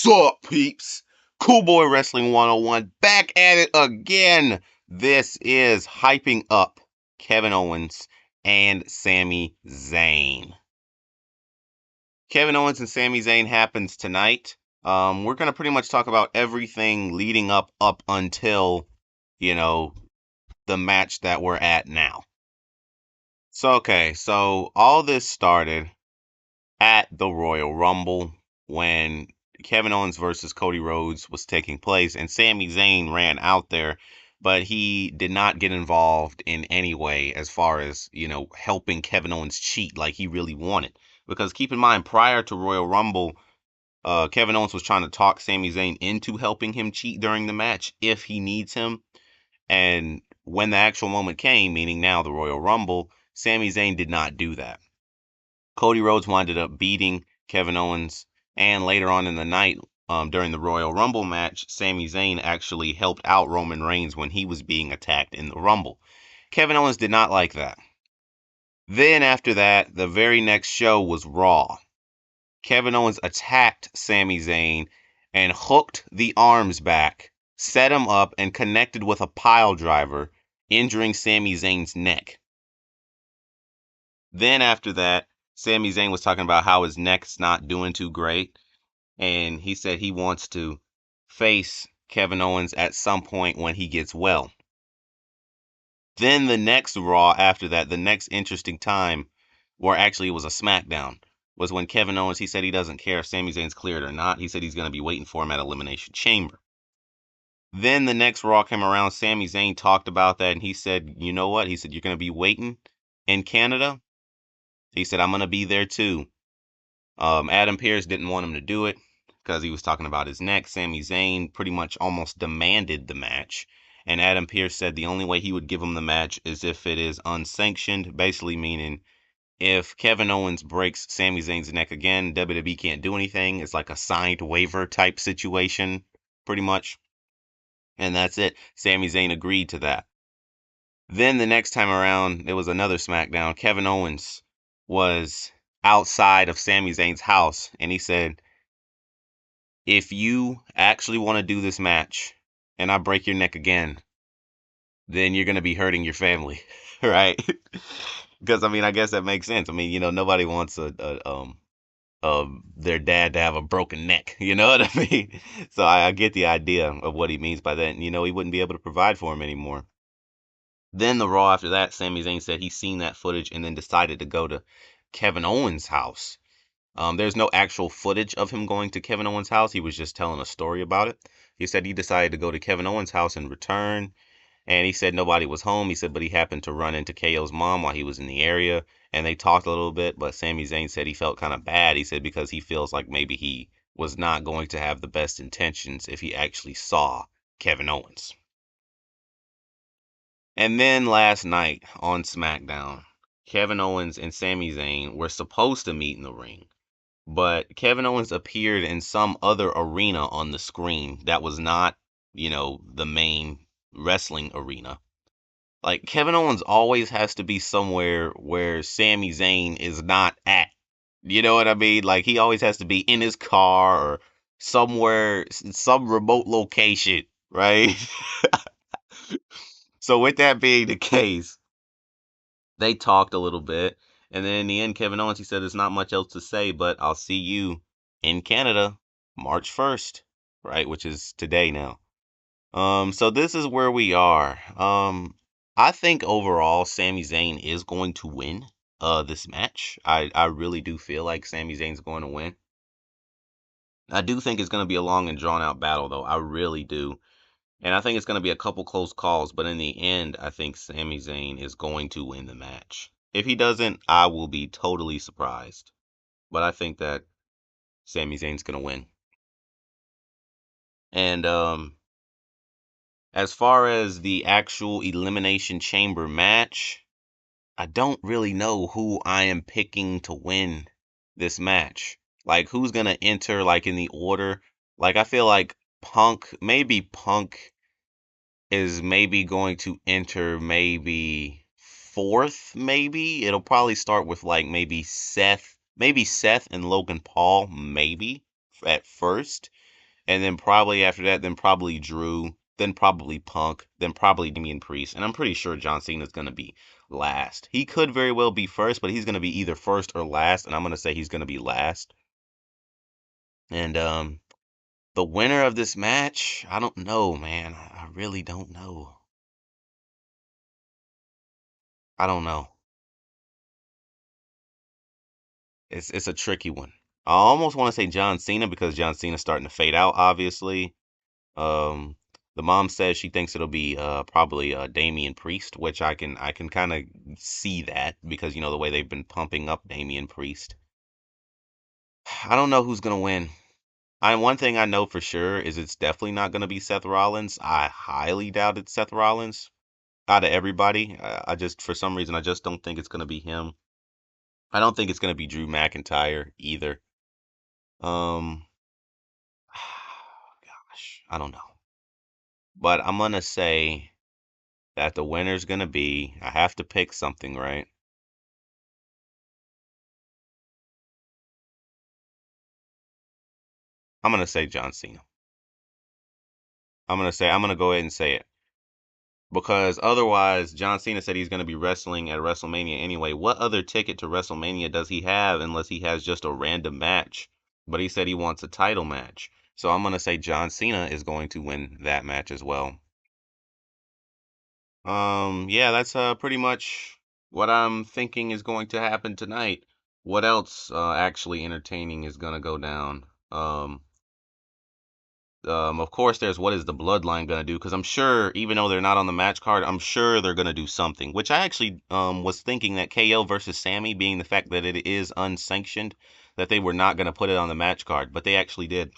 What's up, peeps? Cool Boy Wrestling 101 back at it again. This is hyping up Kevin Owens and Sami Zayn. Kevin Owens and Sami Zayn happens tonight. We're going to pretty much talk about everything leading up until, the match that we're at now. So all this started at the Royal Rumble when Kevin Owens versus Cody Rhodes was taking place, and Sami Zayn ran out there, but he did not get involved in any way as far as, helping Kevin Owens cheat like he really wanted. Because keep in mind, prior to Royal Rumble, Kevin Owens was trying to talk Sami Zayn into helping him cheat during the match if he needs him. And when the actual moment came, meaning now the Royal Rumble, Sami Zayn did not do that. Cody Rhodes winded up beating Kevin Owens, and later on in the night, during the Royal Rumble match, Sami Zayn actually helped out Roman Reigns when he was being attacked in the Rumble. Kevin Owens did not like that. Then after that, the very next show was Raw. Kevin Owens attacked Sami Zayn and hooked the arms back, set him up, and connected with a pile driver, injuring Sami Zayn's neck. Then after that, Sami Zayn was talking about how his neck's not doing too great, and he said he wants to face Kevin Owens at some point when he gets well. Then the next Raw after that, the next interesting time, or actually it was a SmackDown, was when Kevin Owens, he said he doesn't care if Sami Zayn's cleared or not. He said he's going to be waiting for him at Elimination Chamber. Then the next Raw came around, Sami Zayn talked about that, and he said, you know what? He said, you're going to be waiting in Canada? He said, I'm going to be there too. Adam Pearce didn't want him to do it because he was talking about his neck. Sami Zayn pretty much almost demanded the match. And Adam Pearce said the only way he would give him the match is if it is unsanctioned, basically meaning if Kevin Owens breaks Sami Zayn's neck again, WWE can't do anything. It's like a signed waiver type situation, pretty much. And that's it. Sami Zayn agreed to that. Then the next time around, there was another SmackDown. Kevin Owens was outside of Sami Zayn's house, and he said, if you actually want to do this match and I break your neck again, then you're going to be hurting your family, right? Because, I mean, I guess that makes sense. I mean, nobody wants their dad to have a broken neck. You know what I mean? So I get the idea of what he means by that. And, he wouldn't be able to provide for him anymore. Then the Raw after that, Sami Zayn said he's seen that footage and then decided to go to Kevin Owens' house. There's no actual footage of him going to Kevin Owens' house. He was just telling a story about it. He said he decided to go to Kevin Owens' house and return. And he said nobody was home. He said, but he happened to run into KO's mom while he was in the area. And they talked a little bit. But Sami Zayn said he felt kind of bad. He said because he feels like maybe he was not going to have the best intentions if he actually saw Kevin Owens. And then last night on SmackDown, Kevin Owens and Sami Zayn were supposed to meet in the ring. But Kevin Owens appeared in some other arena on the screen that was not, the main wrestling arena. Like, Kevin Owens always has to be somewhere where Sami Zayn is not at. You know what I mean? Like, he always has to be in his car or somewhere, some remote location, right? So with that being the case, they talked a little bit. And then in the end, Kevin Owens, he said, there's not much else to say, but I'll see you in Canada March 1st, right? Which is today now. So this is where we are. I think overall, Sami Zayn is going to win this match. I really do feel like Sami Zayn's going to win. I do think it's going to be a long and drawn out battle, though. I really do. And I think it's going to be a couple close calls, but in the end, I think Sami Zayn is going to win the match. If he doesn't, I will be totally surprised. But I think that Sami Zayn's going to win. And as far as the actual Elimination Chamber match, I don't really know who I am picking to win this match. Like, who's going to enter, like, in the order? Like, I feel like maybe Punk is maybe going to enter maybe fourth, maybe. It'll probably start with like maybe Seth and Logan Paul, maybe at first. And then probably after that, then probably Drew, then probably Punk, then probably Damian Priest. And I'm pretty sure John Cena's going to be last. He could very well be first, but he's going to be either first or last. And I'm going to say he's going to be last. And the winner of this match, I don't know, man. I really don't know. I don't know. It's a tricky one. I almost want to say John Cena because John Cena's starting to fade out, obviously. Um, the mom says she thinks it'll be probably Damian Priest, which I can kind of see that because you know the way they've been pumping up Damian Priest. I don't know who's gonna win. One thing I know for sure is it's definitely not gonna be Seth Rollins. I highly doubt it's Seth Rollins out of everybody. I just for some reason I just don't think it's gonna be him. I don't think it's gonna be Drew McIntyre either. Um, gosh, I don't know, but I'm gonna say that the winner's gonna be. I have to pick something, right? I'm gonna say John Cena. I'm gonna go ahead and say it because otherwise, John Cena said he's gonna be wrestling at WrestleMania anyway. What other ticket to WrestleMania does he have unless he has just a random match? But he said he wants a title match, so I'm gonna say John Cena is going to win that match as well. Yeah, that's pretty much what I'm thinking is going to happen tonight. What else actually entertaining is gonna go down? Of course, there's what is the bloodline gonna do? Because I'm sure, even though they're not on the match card, I'm sure they're gonna do something. Which I actually was thinking that KO versus Sami, being the fact that it is unsanctioned, that they were not gonna put it on the match card, but they actually did.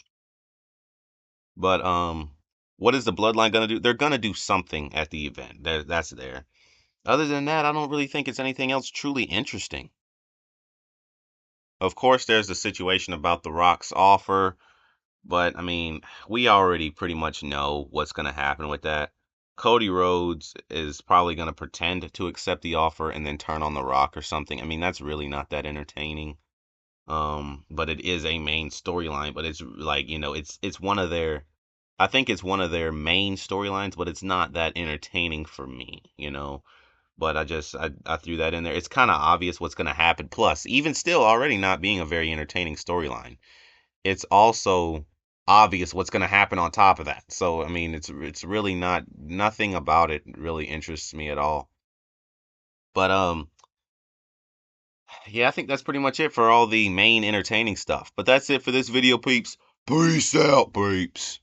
But what is the bloodline gonna do? They're gonna do something at the event. That's there. Other than that, I don't really think it's anything else truly interesting. Of course, there's the situation about The Rock's offer. But I mean, we already pretty much know what's going to happen with that. Cody Rhodes is probably going to pretend to accept the offer and then turn on The Rock or something. I mean, that's really not that entertaining. But it is a main storyline, but it's like, you know, it's one of their I think it's one of their main storylines, but it's not that entertaining for me, you know. But I threw that in there. It's kind of obvious what's going to happen. Plus, even still already not being a very entertaining storyline, it's also obvious what's going to happen on top of that. So I mean, it's really not nothing about it really interests me at all. But yeah, I think that's pretty much it for all the main entertaining stuff. But that's it for this video, peeps. Peace out, peeps.